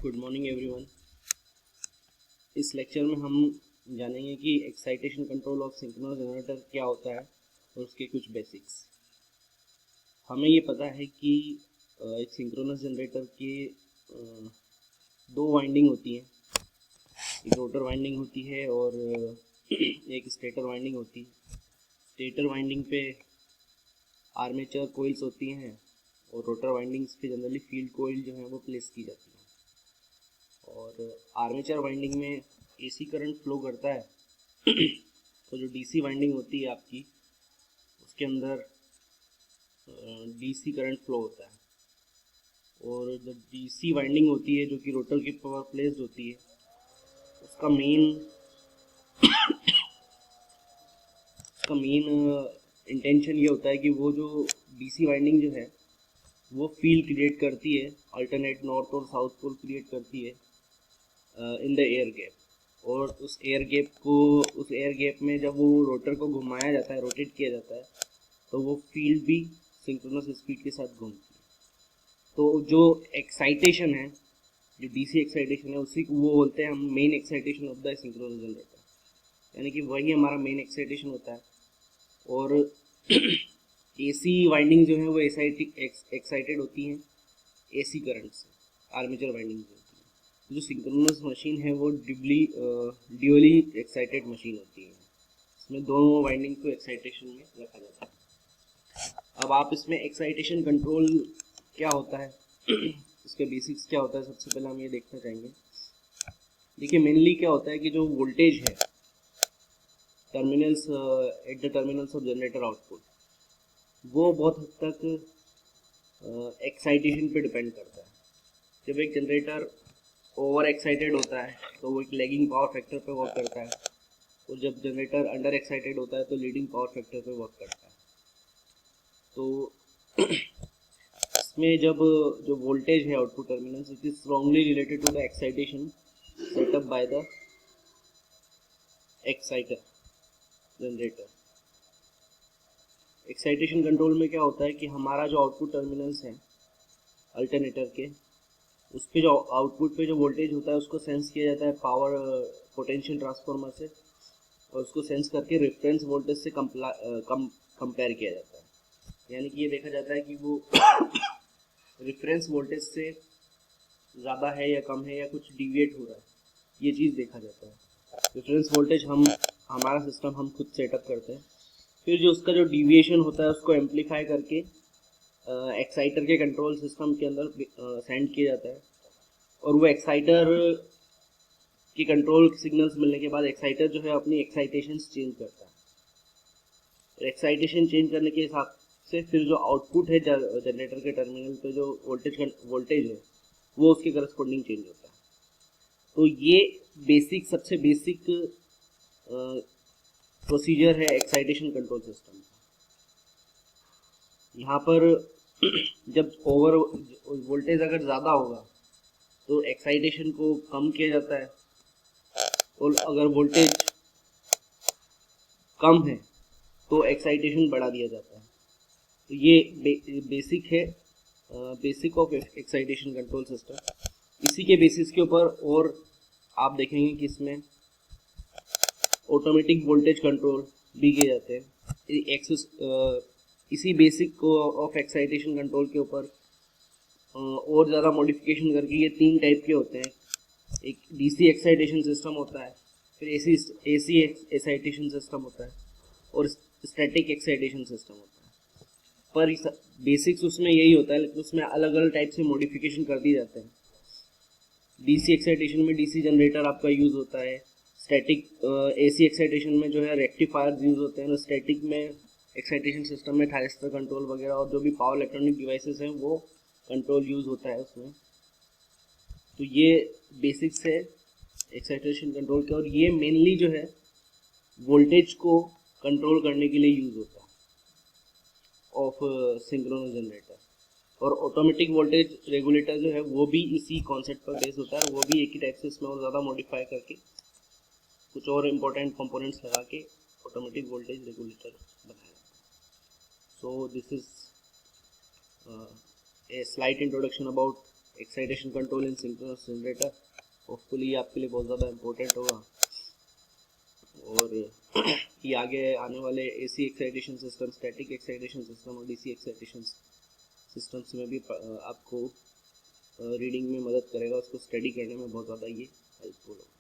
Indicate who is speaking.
Speaker 1: Good morning everyone. इस lecture में हम जानेंगे कि excitation control of synchronous generator क्या होता है और उसके कुछ बेसिक्स। हमें ये पता है कि एक सिंक्रोनस जनरेटर के दो वाइंडिंग होती हैं, एक रोटर वाइंडिंग होती है और एक स्टेटर वाइंडिंग होती है। स्टेटर वाइंडिंग पे आर्मेचर कोइल्स होती हैं और रोटर वाइंडिंग्स पे जनरली फील्ड कोइल जो है वो प्लेस की जाती है। और आर्मेचर वाइंडिंग में एसी करंट फ्लो करता है तो जो डीसी वाइंडिंग होती है आपकी, उसके अंदर डीसी करंट फ्लो होता है। और जो डीसी वाइंडिंग होती है जो कि रोटर की पावर प्लेस्ड होती है, उसका मेन इंटेंशन ये होता है कि वो जो डीसी वाइंडिंग जो है वो फील्ड क्रिएट करती है, अल्टरनेट नॉर्थ और साउथ पोल क्रिएट करती है इन द एयर गैप। और उस एयर गैप में जब वो रोटर को घुमाया जाता है, रोटेट किया जाता है, तो वो फील्ड भी सिंक्रोनस स्पीड के साथ घूमती है। तो जो एक्साइटेशन है, जो डीसी एक्साइटेशन है, उसी को वो बोलते हैं हम main excitation of the synchronous generator, यानी कि वही हमारा मेन एक्साइटेशन होता है। और एसी वाइंडिंग जो है वो एक्साइटेड होती हैं एसी करंट से, आर्मेचर वाइंडिंग जो होती है। जो सिंक्रोनस मशीन है वो ड्यूअली एक्साइटेड मशीन होती है, इसमें दोनों वाइंडिंग को एक्साइटेशन में रखा जाता है। अब आप इसमें एक्साइटेशन कंट्रोल क्या होता है, इसके बेसिक्स क्या होता है, सबसे पहले हम ये देखना चाहेंगे। देखिए, मेनली क्या होता है कि जो वोल्टेज है terminals at the terminals of generator output, वो बहुत हद तक एक्साइटेशन पे डिपेंड करता है। जब एक जनरेटर ओवर एक्साइटेड होता है तो वो एक लैगिंग पावर फैक्टर पे वर्क करता है, और जब जनरेटर अंडर एक्साइटेड होता है तो लीडिंग पावर फैक्टर पे वर्क करता है। तो इसमें जब जो वोल्टेज है output terminals, it is strongly related to the excitation setup by the exciter generator. Excitation control में क्या होता है कि हमारा जो आउटपुट टर्मिनल्स हैं अल्टरनेटर के, उस पे जो आउटपुट पे जो वोल्टेज होता है उसको सेंस किया जाता है पावर पोटेंशियल ट्रांसफार्मर से, और उसको सेंस करके रेफरेंस वोल्टेज से कंपेयर किया जाता है। यानी कि ये देखा जाता है कि वो रेफरेंस वोल्टेज से ज़्यादा है या कम है या कुछ डिविएट हो रहा है, ये चीज़ देखा जाता है। रेफरेंस वोल्टेज हमारा सिस्टम हम खुद सेटअप करते हैं, फिर जो उसका जो डिविएशन होता है उसको एम्पलीफाई करके एक्साइटर के कंट्रोल सिस्टम के अंदर सेंड किया जाता है। और वो एक्साइटर की कंट्रोल सिग्नल्स मिलने के बाद एक्साइटर जो है अपनी एक्साइटेशन चेंज करता है। एक्साइटेशन चेंज करने के हिसाब से फिर जो आउटपुट है जनरेटर के टर्मिनल पे जो वोल्टेज है वो उसके करस्पॉन्डिंग चेंज होता है। तो ये सबसे बेसिक प्रोसीजर है एक्साइटेशन कंट्रोल सिस्टम का। यहाँ पर जब ओवर वोल्टेज अगर ज़्यादा होगा तो एक्साइटेशन को कम किया जाता है, और अगर वोल्टेज कम है तो एक्साइटेशन बढ़ा दिया जाता है। तो ये बेसिक है, basic of excitation control system. इसी के बेसिस के ऊपर और आप देखेंगे कि इसमें ऑटोमेटिक वोल्टेज कंट्रोल भी किए जाते हैं। इसी बेसिक ऑफ एक्साइटेशन कंट्रोल के ऊपर और ज़्यादा मॉडिफिकेशन करके ये 3 टाइप के होते हैं। एक डीसी एक्साइटेशन सिस्टम होता है, फिर एसी एक्साइटेशन सिस्टम होता है, और स्टैटिक एक्साइटेशन सिस्टम होता है। पर बेसिक्स उसमें यही होता है, लेकिन उसमें अलग अलग टाइप से मॉडिफिकेशन कर दिए जाते हैं। डीसी एक्साइटेशन में डीसी जनरेटर आपका यूज़ होता है, स्टैटिक एसी एक्साइटेशन में जो है रेक्टिफायर यूज़ होते हैं, और स्टैटिक में एक्साइटेशन सिस्टम में थायरिस्टर कंट्रोल वगैरह और जो भी पावर इलेक्ट्रॉनिक डिवाइसेस हैं वो कंट्रोल यूज़ होता है उसमें। तो ये बेसिक्स है एक्साइटेशन कंट्रोल के, और ये मेनली जो है वोल्टेज को कंट्रोल करने के लिए यूज़ होता है ऑफ सिंक्रोनस जनरेटर। और ऑटोमेटिक वोल्टेज रेगुलेटर जो है वो भी इसी कॉन्सेप्ट पर बेस होता है, वो भी एक ही टाइप से इसमें और ज़्यादा मॉडिफाई करके कुछ और इम्पोर्टेंट कंपोनेंट्स लगा के ऑटोमेटिक वोल्टेज रेगुलेटर बनाया जाता है। So this is a slight introduction about excitation control in synchronous generator. Hopefully ये आपके लिए बहुत ज़्यादा इम्पोर्टेंट होगा, और ये आगे आने वाले AC excitation system, static excitation system और डीसी एक्साइटेशन सिस्टम्स में भी आपको रीडिंग में मदद करेगा, उसको स्टडी करने में बहुत ज़्यादा ये हेल्पफुल होगा।